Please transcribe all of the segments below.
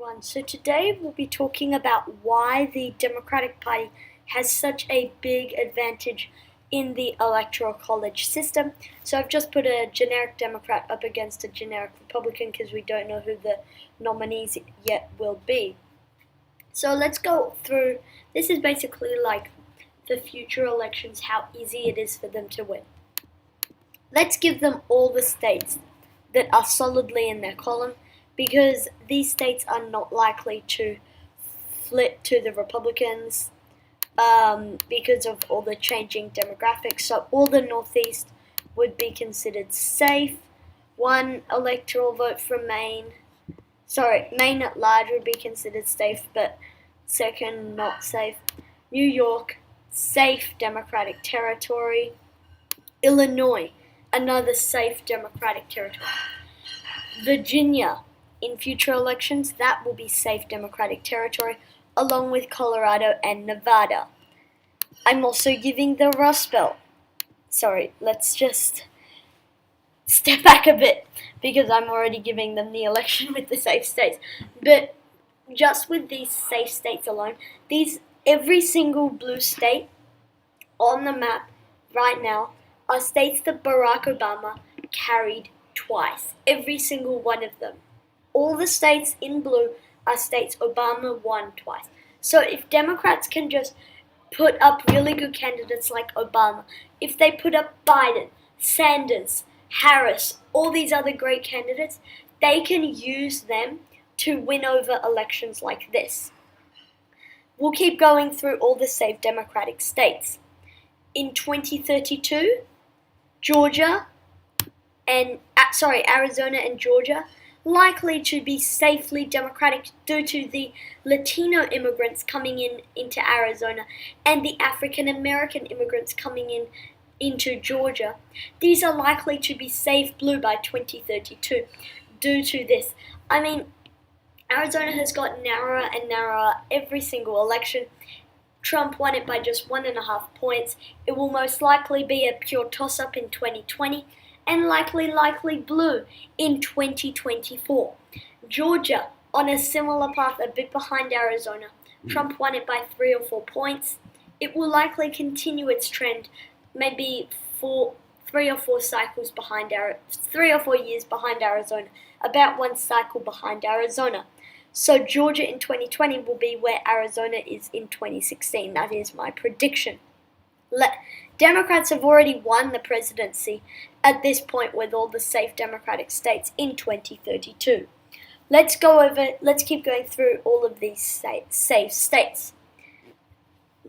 everyone. So today we'll be talking about why the Democratic Party has such a big advantage in the Electoral College system. So I've just put a generic Democrat up against a generic Republican because we don't know who the nominees yet will be. So let's go through. This is basically like the future elections, how easy it is for them to win. Let's give them all the states that are solidly in their column, because these states are not likely to flip to the Republicans because of all the changing demographics. So all the Northeast would be considered safe. One electoral vote from Maine. Maine at large would be considered safe, but second, not safe. New York, safe Democratic territory. Illinois, another safe Democratic territory. Virginia, in future elections, that will be safe Democratic territory, along with Colorado and Nevada. I'm also giving the Rust Belt. Let's just step back a bit, because I'm already giving them the election with the safe states. But just with these safe states alone, every single blue state on the map right now are states that Barack Obama carried twice. Every single one of them. All the states in blue are states Obama won twice. So if Democrats can just put up really good candidates like Obama, if they put up Biden, Sanders, Harris, all these other great candidates, they can use them to win over elections like this. We'll keep going through all the safe Democratic states. In 2032, Arizona and Georgia likely to be safely Democratic due to the Latino immigrants coming into Arizona and the African American immigrants coming into Georgia. These are likely to be safe blue by 2032 due to this. I mean, Arizona has got narrower and narrower every single election. Trump won it by just 1.5 points. It will most likely be a pure toss-up in 2020 and likely blue in 2024. Georgia, on a similar path, a bit behind Arizona. Trump won it by 3 or 4 points. It will likely continue its trend, maybe 3 or 4 years behind Arizona, about 1 cycle behind Arizona. So Georgia in 2020 will be where Arizona is in 2016. That is my prediction. Democrats have already won the presidency at this point with all the safe Democratic states in 2032. Let's keep going through all of these safe states.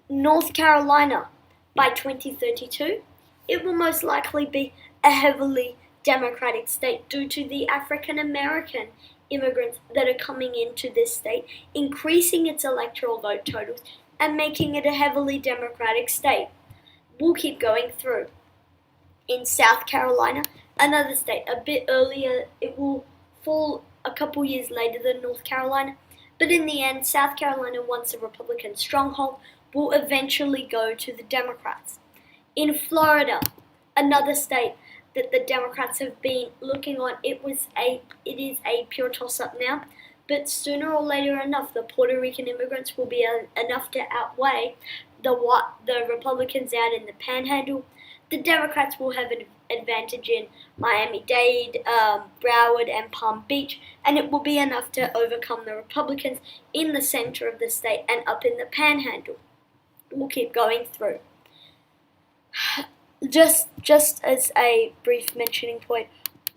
North Carolina, by 2032, it will most likely be a heavily Democratic state due to the African American immigrants that are coming into this state, increasing its electoral vote totals and making it a heavily Democratic state. We'll keep going through. In South Carolina, another state, a bit earlier, it will fall a couple years later than North Carolina, but in the end, South Carolina, once a Republican stronghold, will eventually go to the Democrats. In Florida, another state that the Democrats have been looking on, it is a pure toss-up now, but sooner or later enough, the Puerto Rican immigrants will be enough to outweigh the Republicans out in the Panhandle. The Democrats will have an advantage in Miami-Dade, Broward, and Palm Beach, and it will be enough to overcome the Republicans in the center of the state and up in the Panhandle. We'll keep going through. Just as a brief mentioning point,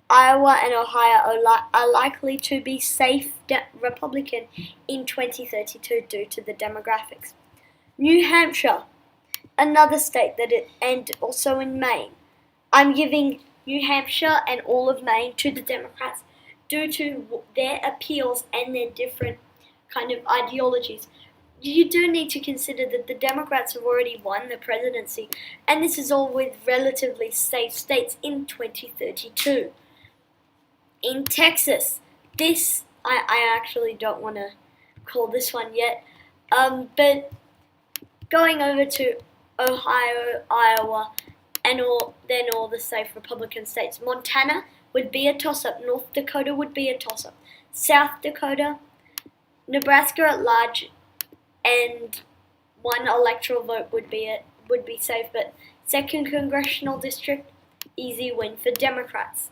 Iowa and Ohio are likely to be safe Republican in 2032 due to the demographics. New Hampshire, another state and also in Maine. I'm giving New Hampshire and all of Maine to the Democrats due to their appeals and their different kind of ideologies. You do need to consider that the Democrats have already won the presidency, and this is all with relatively safe states in 2032. In Texas, I actually don't want to call this one yet, but going over to Ohio, Iowa, and all the safe Republican states. Montana would be a toss-up. North Dakota would be a toss-up. South Dakota, Nebraska at large and one electoral vote would be safe, but second congressional district, easy win for Democrats.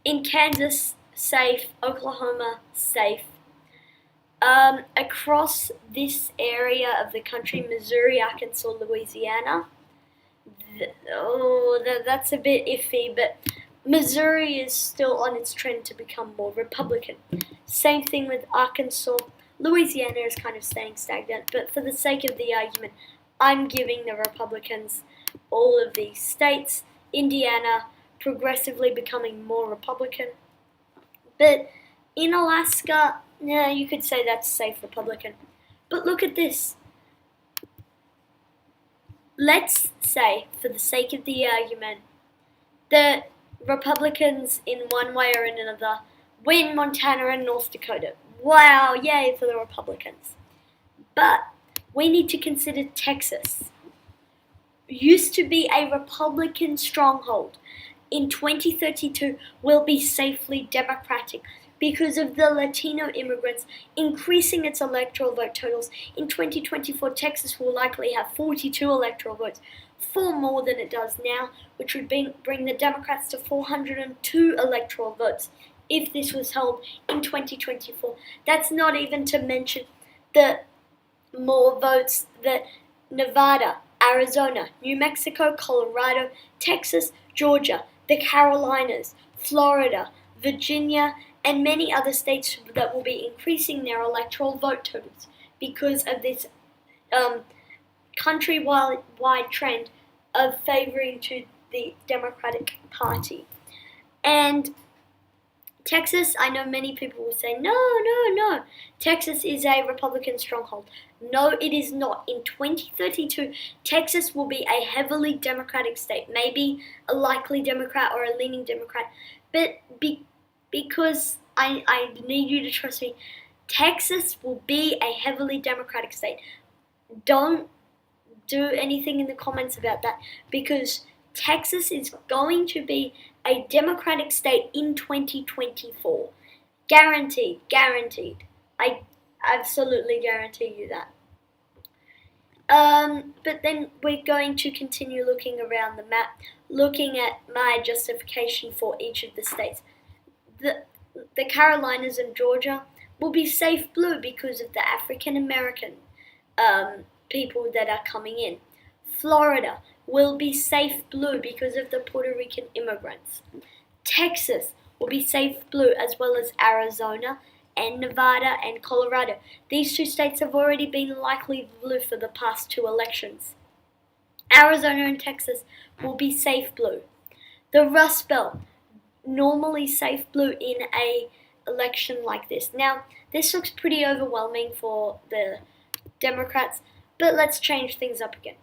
In Kansas, safe. Oklahoma, safe. Across this area of the country, Missouri, Arkansas, Louisiana, that's a bit iffy, but Missouri is still on its trend to become more Republican. Same thing with Arkansas. Louisiana is kind of staying stagnant, but for the sake of the argument, I'm giving the Republicans all of these states. Indiana progressively becoming more Republican. But in Alaska, yeah, you could say that's safe Republican. But look at this. Let's say, for the sake of the argument, that Republicans, in one way or another, win Montana and North Dakota. Wow, yay for the Republicans. But we need to consider Texas. Used to be a Republican stronghold. In 2032 will be safely Democratic because of the Latino immigrants increasing its electoral vote totals. In 2024, Texas will likely have 42 electoral votes, 4 more than it does now, which would bring the Democrats to 402 electoral votes if this was held in 2024. That's not even to mention the more votes that Nevada, Arizona, New Mexico, Colorado, Texas, Georgia, the Carolinas, Florida, Virginia, and many other states that will be increasing their electoral vote totals because of this countrywide trend of favoring to the Democratic Party. And Texas, I know many people will say, no. Texas is a Republican stronghold. No, it is not. In 2032, Texas will be a heavily Democratic state. Maybe a likely Democrat or a leaning Democrat. But because I need you to trust me, Texas will be a heavily Democratic state. Don't do anything in the comments about that because Texas is going to be a Democratic state in 2024. Guaranteed. I absolutely guarantee you that. But then we're going to continue looking around the map, looking at my justification for each of the states. The Carolinas and Georgia will be safe blue because of the African American people that are coming in. Florida will be safe blue because of the Puerto Rican immigrants. Texas will be safe blue as well as Arizona and Nevada and Colorado. These 2 states have already been likely blue for the past 2 elections. Arizona and Texas will be safe blue. The Rust Belt, normally safe blue in a election like this. Now, this looks pretty overwhelming for the Democrats, but let's change things up again.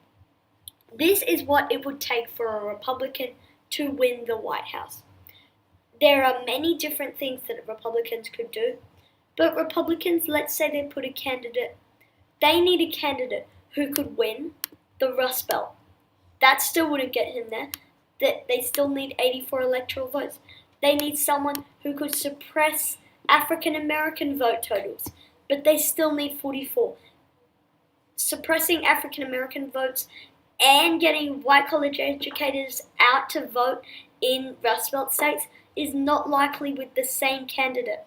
This is what it would take for a Republican to win the White House. There are many different things that Republicans could do, but Republicans, let's say they put a candidate, they need a candidate who could win the Rust Belt. That still wouldn't get him there. They still need 84 electoral votes. They need someone who could suppress African American vote totals, but they still need 44. Suppressing African American votes and getting white college educators out to vote in Rust Belt states is not likely with the same candidate.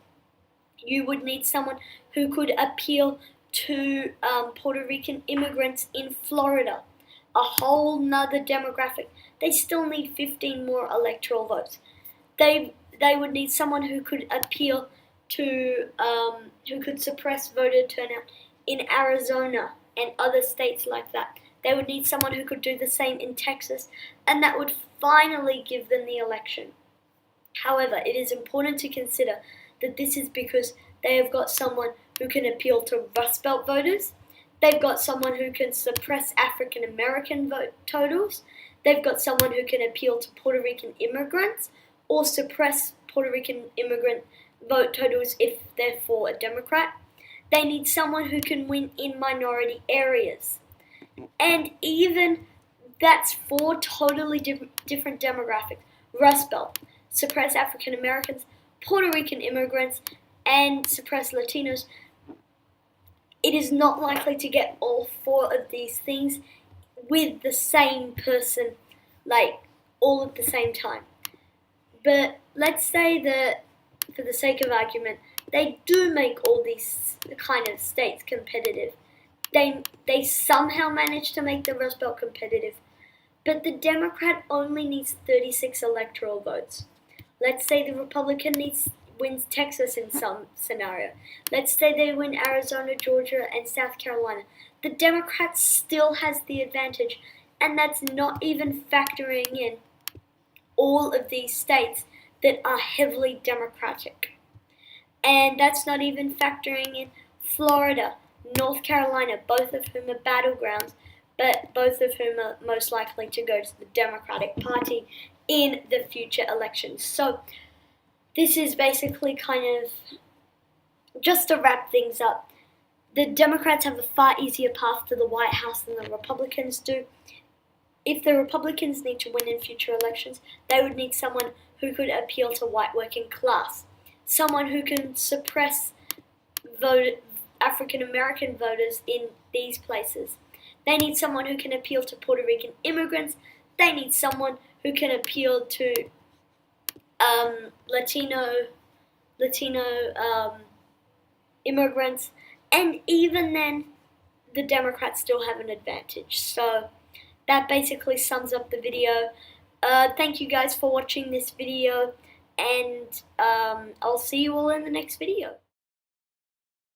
You would need someone who could appeal to Puerto Rican immigrants in Florida, a whole nother demographic. They still need 15 more electoral votes. They would need someone who could appeal to, who could suppress voter turnout in Arizona and other states like that. They would need someone who could do the same in Texas, and that would finally give them the election. However, it is important to consider that this is because they have got someone who can appeal to Rust Belt voters, they've got someone who can suppress African American vote totals, they've got someone who can appeal to Puerto Rican immigrants, or suppress Puerto Rican immigrant vote totals if they're for a Democrat. They need someone who can win in minority areas. And even that's 4 totally different demographics. Rust Belt, suppress African Americans, Puerto Rican immigrants, and suppress Latinos. it is not likely to get all four of these things with the same person, like all at the same time. But let's say that, for the sake of argument, they do make all these kind of states competitive. They somehow manage to make the Rust Belt competitive. But the Democrat only needs 36 electoral votes. Let's say the Republican wins Texas in some scenario. Let's say they win Arizona, Georgia, and South Carolina. The Democrat still has the advantage, and that's not even factoring in all of these states that are heavily Democratic. And that's not even factoring in Florida, North Carolina, both of whom are battlegrounds, but both of whom are most likely to go to the Democratic Party in the future elections. So this is basically kind of, just to wrap things up, the Democrats have a far easier path to the White House than the Republicans do. If the Republicans need to win in future elections, they would need someone who could appeal to white working class, someone who can suppress African American voters in these places. They need someone who can appeal to Puerto Rican immigrants. They need someone who can appeal to Latino immigrants. And even then, the Democrats still have an advantage. So that basically sums up the video. Thank you guys for watching this video, and I'll see you all in the next video.